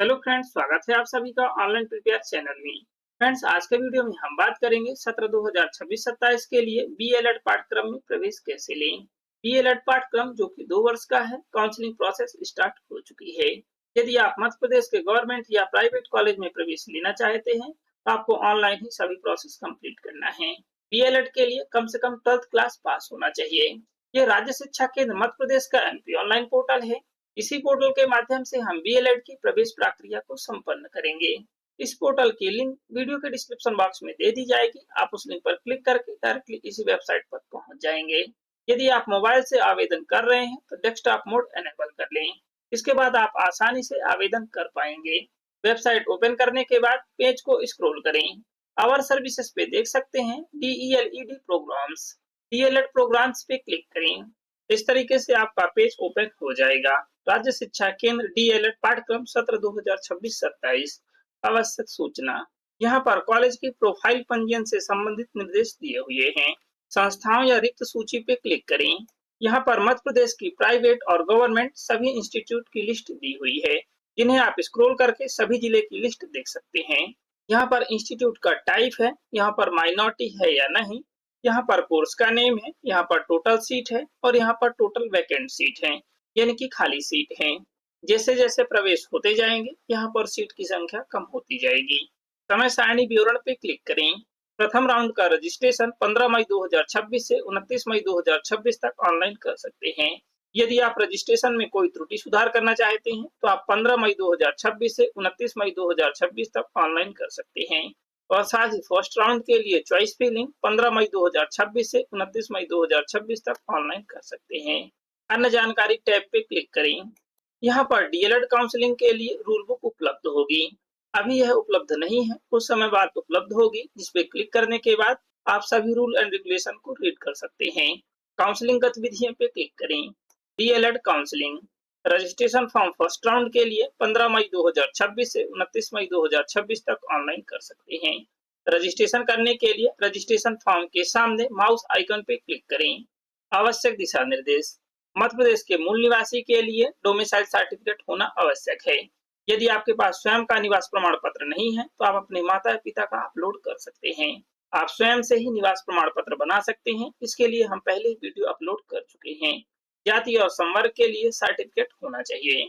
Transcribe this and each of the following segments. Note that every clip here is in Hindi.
हेलो फ्रेंड्स, स्वागत है आप सभी का ऑनलाइन प्रिपेयर चैनल में। फ्रेंड्स, आज के वीडियो में हम बात करेंगे सत्र 2026-27 के लिए बीएलएड पाठ्यक्रम में प्रवेश कैसे लें। बीएलएड पाठ्यक्रम जो कि 2 वर्ष का है, काउंसलिंग प्रोसेस स्टार्ट हो चुकी है। यदि आप मध्य प्रदेश के गवर्नमेंट या प्राइवेट कॉलेज में प्रवेश लेना चाहते हैं तो आपको ऑनलाइन ही सभी प्रोसेस कंप्लीट करना है। बीएलएड के लिए कम से कम 12th क्लास पास होना चाहिए। यह राज्य शिक्षा केंद्र मध्य प्रदेश का एमपी ऑनलाइन पोर्टल है। इसी पोर्टल के माध्यम से हम बीएलएड की प्रवेश प्रक्रिया को संपन्न करेंगे। इस पोर्टल की लिंक वीडियो के डिस्क्रिप्शन बॉक्स में दे दी जाएगी। आप उस लिंक पर क्लिक करके डायरेक्टली इसी वेबसाइट पर पहुंच जाएंगे। यदि आप मोबाइल से आवेदन कर रहे हैं तो डेस्कटॉप मोड एनेबल कर लें। इसके बाद आप आसानी से आवेदन कर पाएंगे। वेबसाइट ओपन करने के बाद पेज को स्क्रॉल करें। आवर सर्विसेज पे देख सकते हैं डीईएलईडी प्रोग्राम्स। डीएलएड प्रोग्राम्स पे क्लिक करें। इस तरीके से आपका पेज ओपन हो जाएगा। राज्य शिक्षा केंद्र डीएलएड पाठ्यक्रम सत्र 2026-27 आवश्यक सूचना। यहाँ पर कॉलेज की प्रोफाइल पंजीयन से संबंधित निर्देश दिए हुए हैं। संस्थाओं या रिक्त सूची पे क्लिक करें। यहाँ पर मध्य प्रदेश की प्राइवेट और गवर्नमेंट सभी इंस्टीट्यूट की लिस्ट दी हुई है, जिन्हें आप स्क्रॉल करके सभी जिले की लिस्ट देख सकते हैं। यहाँ पर इंस्टीट्यूट का टाइप है, यहाँ पर माइनॉरिटी है या नहीं, यहाँ पर कोर्स का नेम है, यहाँ पर टोटल सीट है और यहाँ पर टोटल वैकेंट सीट है, यानी कि खाली सीट है। जैसे जैसे प्रवेश होते जाएंगे यहाँ पर सीट की संख्या कम होती जाएगी। समय सारणी विवरण पे क्लिक करें। प्रथम राउंड का रजिस्ट्रेशन 15 मई 2026 से 29 मई 2026 तक ऑनलाइन कर सकते हैं। यदि आप रजिस्ट्रेशन में कोई त्रुटि सुधार करना चाहते हैं तो आप 15 मई 2026 से 29 मई 2026 तक ऑनलाइन कर सकते हैं। और साथ ही फर्स्ट राउंड के लिए चॉइस फिलिंग 15 मई 2026 से 29 मई 2026 तक ऑनलाइन कर सकते हैं। अन्य जानकारी टैब पे क्लिक करें। यहाँ पर डीएलएड काउंसलिंग के लिए रूल बुक उपलब्ध होगी। अभी यह उपलब्ध नहीं है, कुछ समय बाद उपलब्ध होगी, जिस पे क्लिक करने के बाद आप सभी रूल एंड रेगुलेशन को रीड कर सकते हैं। काउंसलिंग गतिविधियों पे क्लिक करें। DElEd counselling registration form first round के लिए 15 मई 2026 से 29 मई 2026 तक ऑनलाइन कर सकते हैं। रजिस्ट्रेशन करने के लिए रजिस्ट्रेशन फॉर्म के सामने माउस आइकन पे क्लिक करें। आवश्यक दिशा निर्देश। मध्य प्रदेश के मूल निवासी के लिए डोमिसाइल सर्टिफिकेट होना आवश्यक है। यदि आपके पास स्वयं का निवास प्रमाण पत्र नहीं है तो आप अपने माता पिता का अपलोड कर सकते हैं। आप स्वयं से ही निवास प्रमाण पत्र बना सकते हैं। इसके लिए हम पहले ही वीडियो अपलोड कर चुके हैं। जाति और संवर्ग के लिए सर्टिफिकेट होना चाहिए।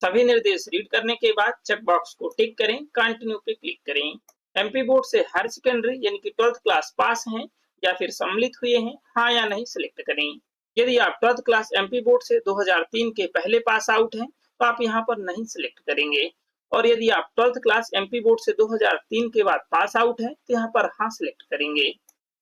सभी निर्देश रीड करने के बाद चेक बॉक्स को टिक करें, कंटिन्यू पे क्लिक करें। एमपी बोर्ड से हायर सेकेंडरी यानी कि 12th क्लास पास हैं या फिर सम्मिलित हुए हैं, हाँ या नहीं सिलेक्ट करें। यदि आप 12th क्लास एमपी बोर्ड से 2003 के पहले पास आउट हैं तो आप यहाँ पर नहीं सिलेक्ट करेंगे। और यदि आप 12th क्लास एमपी बोर्ड से 2003 के बाद पास आउट हैं तो यहाँ पर हाँ सिलेक्ट करेंगे।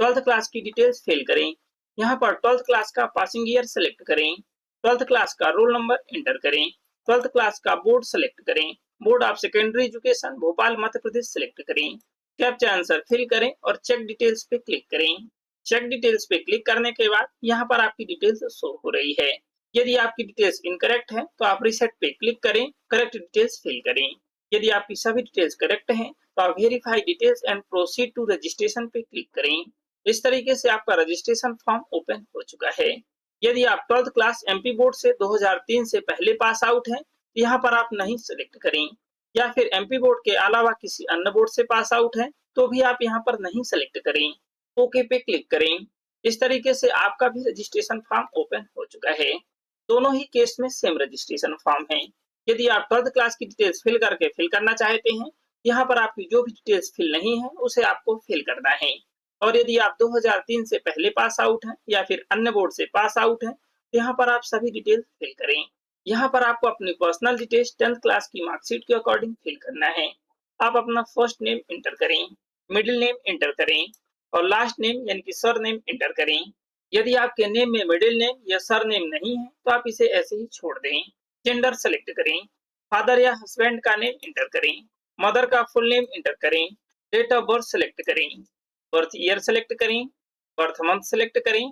12th क्लास की डिटेल्स फिल करें। यहाँ पर 12th क्लास का पासिंग ईयर सेलेक्ट करें। 12th क्लास का रोल नंबर एंटर करें। 12th क्लास का बोर्ड सेलेक्ट करें। Board of secondary education Bhopal Madhya Pradesh select करें। कैप्चा आंसर फिल करें और चेक डिटेल्स पे क्लिक करें। चेक डिटेल्स पे क्लिक करने के बाद यहाँ पर आपकी डिटेल्स शो हो रही है। यदि आपकी डिटेल्स इनकरेक्ट है तो आप रिसेट पे क्लिक करें, करेक्ट डिटेल्स फिल करें। यदि आपकी सभी डिटेल्स करेक्ट हैं तो आप verify details and proceed to registration पे क्लिक करें। इस तरीके से आपका रजिस्ट्रेशन फॉर्म ओपन हो चुका है। यदि आप 12th क्लास एमपी बोर्ड से 2003 से पहले पास आउट हैं तो यहाँ पर आप नहीं सिलेक्ट करें, या फिर एमपी बोर्ड के अलावा किसी अन्य बोर्ड से पास आउट हैं तो भी आप यहाँ पर नहीं सिलेक्ट करें। ओके पे क्लिक करें। इस तरीके से आपका भी रजिस्ट्रेशन फॉर्म ओपन हो चुका है। दोनों ही केस में सेम रजिस्ट्रेशन फॉर्म है। यदि आप 12th क्लास की डिटेल्स फिल करना चाहते हैं, यहाँ पर आपकी जो भी डिटेल्स फिल नहीं है उसे आपको फिल करना है। और यदि आप 2003 से पहले पास आउट हैं या फिर अन्य बोर्ड से पास आउट हैं तो यहाँ पर आप सभी डिटेल्स फिल करें। यहाँ पर आपको अपनी पर्सनल डिटेल्स 10th क्लास की मार्कशीट के अकॉर्डिंग फिल करना है। आप अपना फर्स्ट नेम एंटर करें, मिडिल नेम एंटर करें और लास्ट नेम यानी कि सर नेम एंटर करें। यदि आपके नेम में मिडिल नेम या सर नेम नहीं है तो आप इसे ऐसे ही छोड़ दें। जेंडर सेलेक्ट करें। फादर या हस्बैंड का नेम एंटर करें। मदर का फुल नेम एंटर करें। डेट ऑफ बर्थ सेलेक्ट करें। बर्थ ईयर सेलेक्ट करें। बर्थ मंथ सेलेक्ट करें।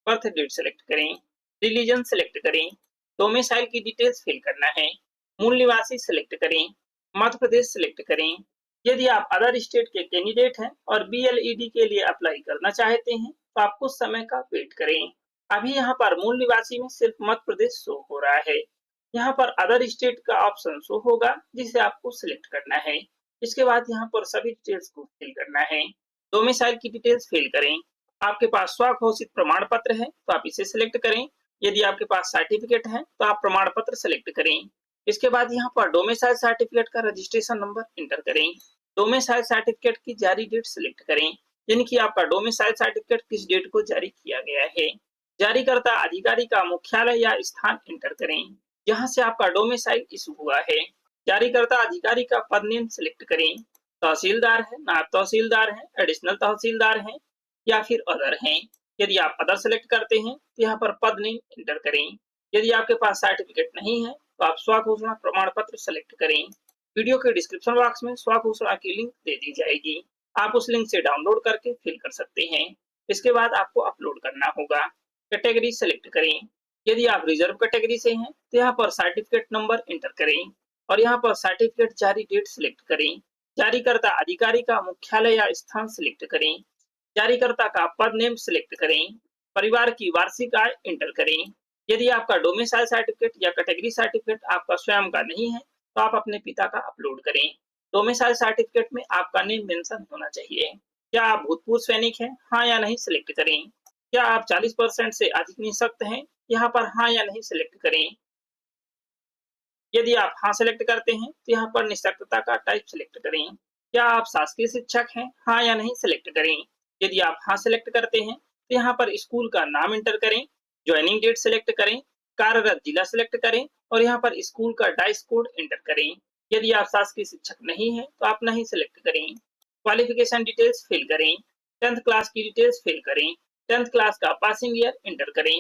बर्थ डेट सेलेक्ट करें। रिलीजन सेलेक्ट करें। डोमिसाइल की डिटेल्स फिल करना है। मूल निवासी सेलेक्ट करें। मध्य प्रदेश सेलेक्ट करें। यदि आप अदर स्टेट के कैंडिडेट हैं और बीएलईडी के लिए अप्लाई करना चाहते हैं तो आप कुछ समय का वेट करें। अभी यहाँ पर मूल निवासी में सिर्फ मध्य प्रदेश शो हो रहा है। यहाँ पर अदर स्टेट का ऑप्शन शो होगा जिसे आपको सिलेक्ट करना है। इसके बाद यहाँ पर सभी डिटेल्स को फिल करना है। डोमिसाइल की डिटेल्स फिल करें। आपके पास स्वघोषित प्रमाण पत्र है तो आप इसे सिलेक्ट करें। यदि आपके पास सर्टिफिकेट है तो आप प्रमाण पत्र सिलेक्ट करें। इसके बाद यहाँ पर डोमिसाइल सर्टिफिकेट का रजिस्ट्रेशन नंबर एंटर करें। डोमिसाइल सर्टिफिकेट की जारी डेट सिलेक्ट करें, यानी कि आपका डोमिसाइल सर्टिफिकेट किस डेट को जारी किया गया है। जारीकर्ता अधिकारी का मुख्यालय या स्थान एंटर करें जहां से आपका डोमिसाइल इशू हुआ है। जारीकर्ता अधिकारी का पद नेम सिलेक्ट करें। तहसीलदार है, नायब तहसीलदार है, एडिशनल तहसीलदार है या फिर अदर हैं। यदि आप अदर सेलेक्ट करते हैं तो यहाँ पर पद नेम एंटर करें। यदि आपके पास सर्टिफिकेट नहीं है तो आप स्वघोषणा प्रमाण पत्र सेलेक्ट करें। वीडियो के डिस्क्रिप्शन बॉक्स में स्वघोषणा की लिंक दे दी जाएगी। आप उस लिंक से डाउनलोड करके फिल कर सकते हैं। इसके बाद आपको अपलोड करना होगा। कैटेगरी सेलेक्ट करें। यदि आप रिजर्व कैटेगरी से हैं तो यहाँ पर सर्टिफिकेट नंबर एंटर करें और यहाँ पर सर्टिफिकेट जारी डेट सिलेक्ट करें। जारीकर्ता अधिकारी का मुख्यालय या स्थान सिलेक्ट करें। जारीकर्ता का पद नेम सिलेक्ट करें। परिवार की वार्षिक आय एंटर करें। यदि आपका डोमिसाइल सर्टिफिकेट या कैटेगरी सर्टिफिकेट आपका स्वयं का नहीं है तो आप अपने पिता का अपलोड करें। डोमिसाइल सर्टिफिकेट में आपका नेम मेंशन होना चाहिए। क्या आप भूतपूर्व सैनिक हैं, हाँ या नहीं सिलेक्ट करें। क्या आप 40% से अधिक निःशक्त हैं, यहाँ पर हाँ या नहीं सिलेक्ट करें। यदि आप हाँ सिलेक्ट करते हैं तो यहाँ पर निःशक्तता का टाइप सिलेक्ट करें। क्या आप शासकीय शिक्षक हैं, हाँ या नहीं सिलेक्ट करें। यदि आप हाँ सिलेक्ट करते हैं तो यहाँ पर स्कूल का नाम एंटर करें। ज्वाइनिंग डेट सिलेक्ट करें। कार्यरत जिला सिलेक्ट करें और यहाँ पर स्कूल का डाइस कोड एंटर करें। यदि आप शासकीय शिक्षक नहीं है तो आप नहीं सिलेक्ट करें। क्वालिफिकेशन डिटेल्स फिल करें। 10th क्लास की डिटेल्स फिल करें। 10th क्लास का पासिंग ईयर एंटर करें।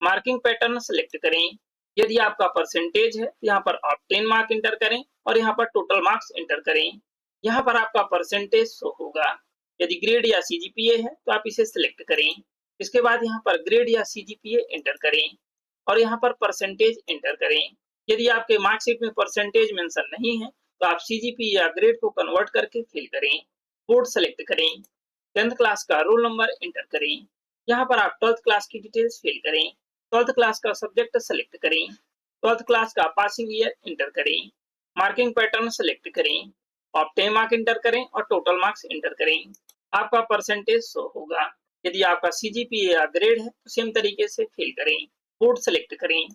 मार्किंग पैटर्न सिलेक्ट करें। यदि आपका परसेंटेज है तो यहाँ पर आप 10 मार्क एंटर करें और यहाँ पर टोटल मार्क्स एंटर करें। यहाँ पर आपका परसेंटेज शो होगा। यदि ग्रेड या सीजीपीए है तो आप इसे सिलेक्ट करें। इसके बाद यहाँ पर ग्रेड या सीजीपीए एंटर करें और यहाँ पर परसेंटेज एंटर करें। यदि आपके मार्कशीट में परसेंटेज मेंशन नहीं है तो आप सीजीपी या ग्रेड को कन्वर्ट करके फिल करें। बोर्ड सेलेक्ट करें। 10th क्लास का रोल नंबर एंटर करें। यहाँ पर आप 12th क्लास की डिटेल्स फिल करें। 12th क्लास का सब्जेक्ट सेलेक्ट करें। 12th क्लास का पासिंग ईयर एंटर करें। मार्किंग पैटर्न सेलेक्ट करें। आप 10 मार्क एंटर करें और टोटल मार्क्स एंटर करें। आपका परसेंटेज शो होगा। यदि आपका सीजीपीए या ग्रेड है तो सेम तरीके से फिल करें। बोर्ड सेलेक्ट करें।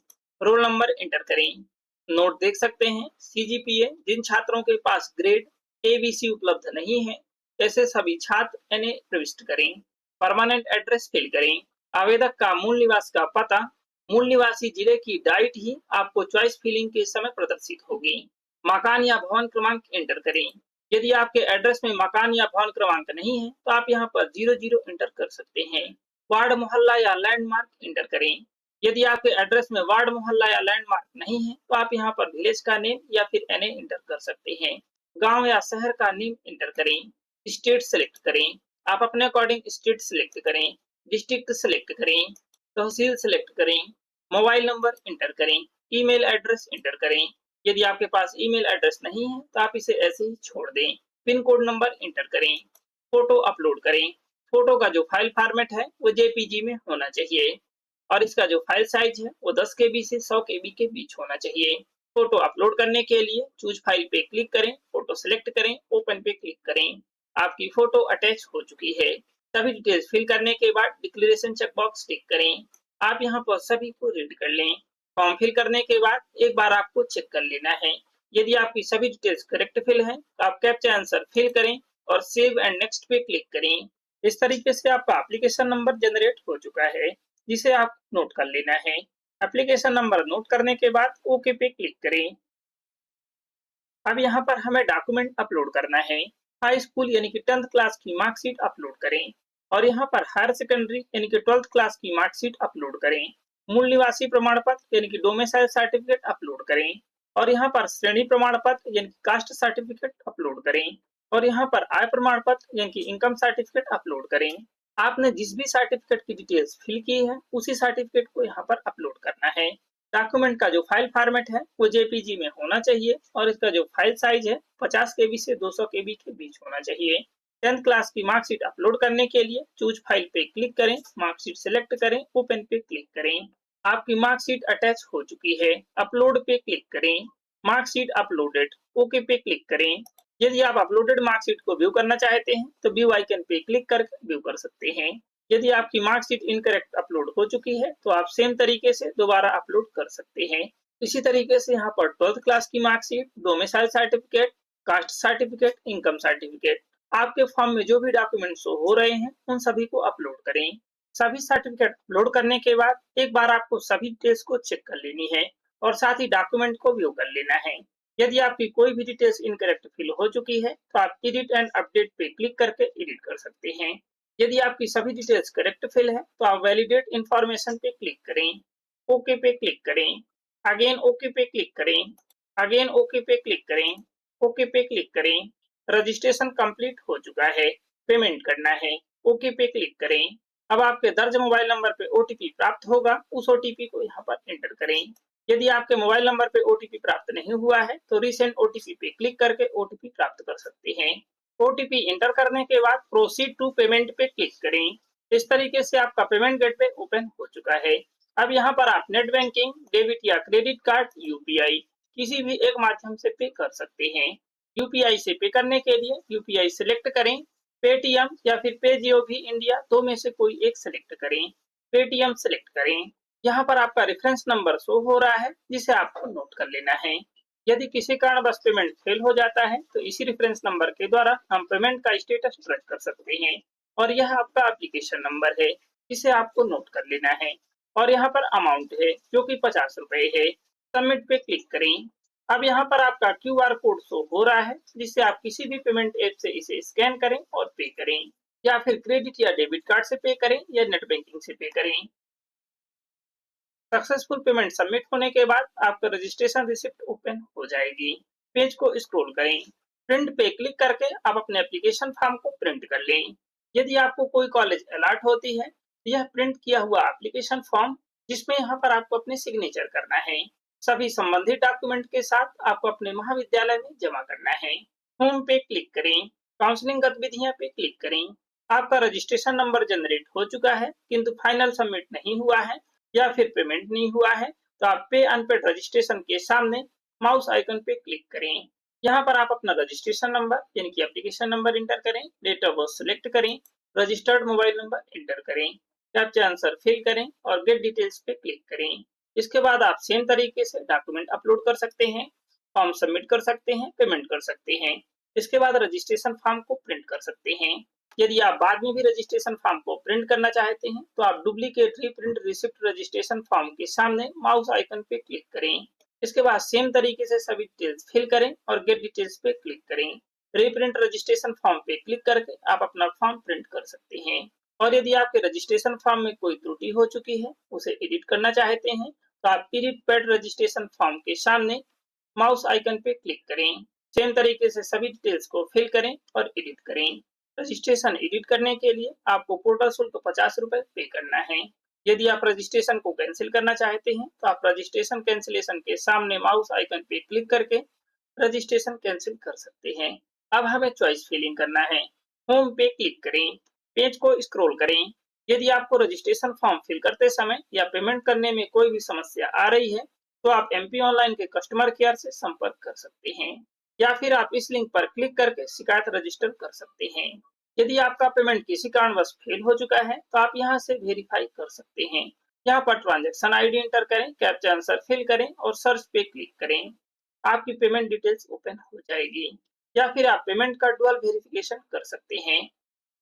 रोल नंबर एंटर करें। नोट देख सकते हैं, सीजीपीए जिन छात्रों के पास ग्रेड एबीसी उपलब्ध नहीं है ऐसे सभी छात्र एनए प्रविष्ट करें। परमानेंट एड्रेस फिल करें। आवेदक का मूल निवास का पता, मूल निवासी जिले की डाइट ही आपको चॉइस फिलिंग के समय प्रदर्शित होगी। मकान या भवन क्रमांक एंटर करें। यदि आपके एड्रेस में मकान या भवन क्रमांक नहीं है तो आप यहाँ पर 00 एंटर कर सकते हैं। वार्ड मोहल्ला या लैंडमार्क एंटर करें। यदि आपके एड्रेस में वार्ड मोहल्ला या लैंडमार्क नहीं है तो आप यहाँ पर विलेज का नेम या फिर एनए एंटर कर सकते हैं। गांव या शहर का नेम एंटर करें। स्टेट सेलेक्ट करें। आप अपने अकॉर्डिंग स्टेट सेलेक्ट करें। डिस्ट्रिक्ट सेलेक्ट करें। तहसील सेलेक्ट करें। मोबाइल नंबर एंटर करें। ईमेल एड्रेस एंटर करें। यदि आपके पास ईमेल एड्रेस नहीं है तो आप इसे ऐसे ही छोड़ दें। पिन कोड नंबर एंटर करें। फोटो अपलोड करें। फोटो का जो फाइल फॉर्मेट है वो जेपीजी में होना चाहिए और इसका जो फाइल साइज है वो 10 केबी से 100 केबी के बीच होना चाहिए। फोटो अपलोड करने के लिए चूज फाइल पे क्लिक करें, फोटो सेलेक्ट करें, ओपन पे क्लिक करें। आपकी फोटो अटैच हो चुकी है। सभी डिटेल्स फिल करने के बाद डिक्लेरेशन चेकबॉक्स टिक करें। आप यहाँ पर सभी को रीड कर लें। फॉर्म फिल करने के बाद एक बार आपको चेक कर लेना है। यदि आपकी सभी डिटेल्स करेक्ट फिल हैं तो आप कैप्चा आंसर फिल करें और सेव एंड नेक्स्ट पे क्लिक करें। इस तरीके से आपका एप्लीकेशन नंबर जनरेट हो चुका है जिसे आप नोट कर लेना है। एप्लीकेशन नंबर नोट करने के बाद ओके पे क्लिक करें। अब यहाँ पर हमें डॉक्यूमेंट अपलोड करना है। हाई स्कूल यानी कि 10th क्लास की मार्कशीट अपलोड करें और यहाँ पर हायर सेकेंडरी यानी कि 12th क्लास की मार्कशीट अपलोड करें। मूल निवासी प्रमाण पत्र यानी कि डोमिसाइल सर्टिफिकेट अपलोड करें और यहाँ पर श्रेणी प्रमाण पत्र यानी कि कास्ट सर्टिफिकेट अपलोड करें और यहाँ पर आय प्रमाण पत्र यानी कि इनकम सर्टिफिकेट अपलोड करें। आपने जिस भी सर्टिफिकेट की डिटेल्स फिल की है उसी सर्टिफिकेट को यहाँ पर अपलोड करना है। डॉक्यूमेंट का जो फाइल फॉर्मेट है वो जेपीजी में होना चाहिए और इसका जो फाइल साइज है 50 केबी से 200 केबी के बीच होना चाहिए। 10th क्लास की मार्कशीट अपलोड करने के लिए चूज फाइल पे क्लिक करें, मार्कशीट सेलेक्ट करें, ओपन पे क्लिक करें। आपकी मार्कशीट अटैच हो चुकी है। अपलोड पे क्लिक करें। मार्कशीट अपलोडेड, ओके पे क्लिक करें। यदि आप अपलोडेड मार्कशीट को व्यू करना चाहते हैं तो व्यू आइकन पे क्लिक करके व्यू कर सकते हैं। यदि आपकी मार्कशीट इनकरेक्ट अपलोड हो चुकी है तो आप सेम तरीके से दोबारा अपलोड कर सकते हैं। इसी तरीके से यहाँ पर 12th क्लास की marksheet, domicile certificate, caste certificate, income certificate, आपके फॉर्म में जो भी डॉक्यूमेंट शो हो रहे हैं उन सभी को अपलोड करें। सभी सर्टिफिकेट अपलोड करने के बाद एक बार आपको सभी डिटेल्स को चेक कर लेनी है और साथ ही डॉक्यूमेंट को व्यू कर लेना है। यदि आपकी कोई भी डिटेल्स इनकरेक्ट फिल हो चुकी है तो आप एडिट एंड अपडेट पे क्लिक करके एडिट कर सकते हैं। यदि आपकी सभी डिटेल्स करेक्ट फिल है तो आप वैलिडेट इंफॉर्मेशन पे क्लिक करें। ओके पे क्लिक करें। अगेन ओके पे क्लिक करें। अगेन ओके पे क्लिक करें। ओके पे क्लिक करें। रजिस्ट्रेशन कंप्लीट हो चुका है। पेमेंट करना है। ओके पे क्लिक करें। अब आपके दर्ज मोबाइल नंबर पे ओटीपी प्राप्त होगा, उस ओटीपी को यहाँ पर एंटर करें। यदि आपके मोबाइल नंबर पे ओटीपी प्राप्त नहीं हुआ है तो रीसेंड ओटीपी पे क्लिक करके ओटीपी प्राप्त कर सकते हैं। ओटीपी एंटर करने के बाद प्रोसीड टू पेमेंट पे क्लिक करें। इस तरीके से आपका पेमेंट गेटवे ओपन हो चुका है। अब यहाँ पर आप नेट बैंकिंग, डेबिट या क्रेडिट कार्ड, यूपीआई किसी भी एक माध्यम से पे कर सकते हैं। यूपीआई से पे करने के लिए यूपीआई सिलेक्ट करें। पेटीएम या फिर पेजीओ भी इंडिया, दो में से कोई एक सिलेक्ट करें। पेटीएम सिलेक्ट करें। यहाँ पर आपका रेफरेंस नंबर शो हो रहा है जिसे आपको नोट कर लेना है। यदि किसी कारणवश पेमेंट फेल हो जाता है तो इसी रेफरेंस नंबर के द्वारा हम पेमेंट का स्टेटस ट्रैक कर सकते हैं और यह आपका एप्लीकेशन नंबर है जिसे आपको नोट कर लेना है। और यहाँ पर अमाउंट है जो कि 50 रुपए है। सबमिट पे क्लिक करें। अब यहाँ पर आपका क्यूआर कोड शो हो रहा है जिससे आप किसी भी पेमेंट ऐप से इसे स्कैन करें और पे करें या फिर क्रेडिट या डेबिट कार्ड से पे करें या नेट बैंकिंग से पे करें। सक्सेसफुल पेमेंट सबमिट होने के बाद आपका रजिस्ट्रेशन रिसिप्ट ओपन हो जाएगी। पेज को स्क्रॉल करें। प्रिंट पे क्लिक करके आप अपने एप्लीकेशन फॉर्म को प्रिंट कर लें। यदि आपको कोई कॉलेज अलॉट होती है तो यह प्रिंट किया हुआ एप्लीकेशन फॉर्म जिसमें यहाँ पर आपको अपने सिग्नेचर करना है। सभी संबंधित डॉक्यूमेंट के साथ आपको अपने महाविद्यालय में जमा करना है। होम पे क्लिक करें। काउंसलिंग गतिविधियां पे क्लिक करें। आपका रजिस्ट्रेशन नंबर जनरेट हो चुका है किंतु फाइनल सबमिट नहीं हुआ है या फिर पेमेंट नहीं हुआ है तो आप पे अनपेड रजिस्ट्रेशन के सामने माउस आइकन पे क्लिक करें। यहाँ पर आप अपना रजिस्ट्रेशन नंबर यानी कि एप्लीकेशन नंबर इंटर करें, डेट ऑफ बर्थ सिलेक्ट करें, रजिस्टर्ड मोबाइल नंबर इंटर करें, कैप्चा आंसर फिल करें और गेट डिटेल्स पे क्लिक करें। इसके बाद आप सेम तरीके से डॉक्यूमेंट अपलोड कर सकते हैं, फॉर्म सबमिट कर सकते हैं, पेमेंट कर सकते हैं। इसके बाद रजिस्ट्रेशन फॉर्म को प्रिंट कर सकते हैं। यदि आप बाद में भी रजिस्ट्रेशन फॉर्म को प्रिंट करना चाहते हैं तो आप duplicate reprint receipt registration form के सामने माउस आइकन पे क्लिक करें। इसके बाद सेम तरीके से सभी डिटेल्स फिल करें और गेट डिटेल्स पे क्लिक करें। रीप्रिंट रजिस्ट्रेशन फॉर्म पे क्लिक करके आप अपना फॉर्म प्रिंट कर सकते हैं। और यदि आपके रजिस्ट्रेशन फॉर्म में कोई त्रुटि हो चुकी है, उसे एडिट करना चाहते हैं तो आप एडिट पैड रजिस्ट्रेशन फॉर्म के सामने माउस आइकन पे क्लिक करें। सेम तरीके से सभी डिटेल्स को फिल करें और एडिट करें। रजिस्ट्रेशन एडिट करने के लिए आपको पोर्टल शुल्क 50 रुपए पे करना है। यदि आप रजिस्ट्रेशन को कैंसिल करना चाहते हैं तो आप रजिस्ट्रेशन कैंसिलेशन के सामने माउस आइकन पे क्लिक करके रजिस्ट्रेशन कैंसिल कर सकते हैं। अब हमें चॉइस फिलिंग करना है। होम पे क्लिक करें। पेज को स्क्रॉल करें। यदि आपको रजिस्ट्रेशन फॉर्म फिल करते समय या पेमेंट करने में कोई भी समस्या आ रही है तो आप एमपी ऑनलाइन के कस्टमर केयर से संपर्क कर सकते हैं या फिर आप इस लिंक पर क्लिक करके शिकायत रजिस्टर कर सकते हैं। यदि आपका पेमेंट किसी कारणवश फेल हो चुका है तो आप यहां से वेरीफाई कर सकते हैं। यहाँ पर ट्रांजैक्शन आईडी एंटर करें, कैप्चा आंसर फिल करें और सर्च पे क्लिक करें। आपकी पेमेंट डिटेल्स ओपन हो जाएगी या फिर आप पेमेंट का डुअल वेरिफिकेशन कर सकते हैं।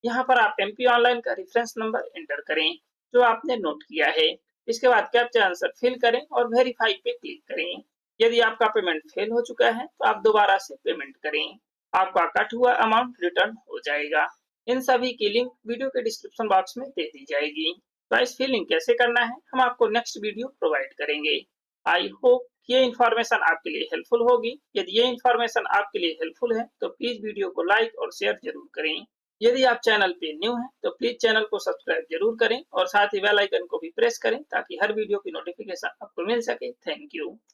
यहाँ पर आप एमपी ऑनलाइन का रेफरेंस नंबर एंटर करें जो आपने नोट किया है। इसके बाद कैप्चा आंसर फिल करें और वेरीफाई पे क्लिक करें। यदि आपका पेमेंट फेल हो चुका है तो आप दोबारा से पेमेंट करें। आपका कट हुआ अमाउंट रिटर्न हो जाएगा। इन सभी की लिंक वीडियो के डिस्क्रिप्शन बॉक्स में दे दी जाएगी। चॉइस फिलिंग कैसे करना है हम आपको नेक्स्ट वीडियो प्रोवाइड करेंगे। आई होप ये इन्फॉर्मेशन आपके लिए हेल्पफुल होगी। यदि ये इन्फॉर्मेशन आपके लिए हेल्पफुल है तो प्लीज वीडियो को लाइक और शेयर जरूर करें। यदि आप चैनल पे न्यू हैं तो प्लीज चैनल को सब्सक्राइब जरूर करें और साथ ही बेल आइकन को भी प्रेस करें ताकि हर वीडियो की नोटिफिकेशन आपको मिल सके। Thank you.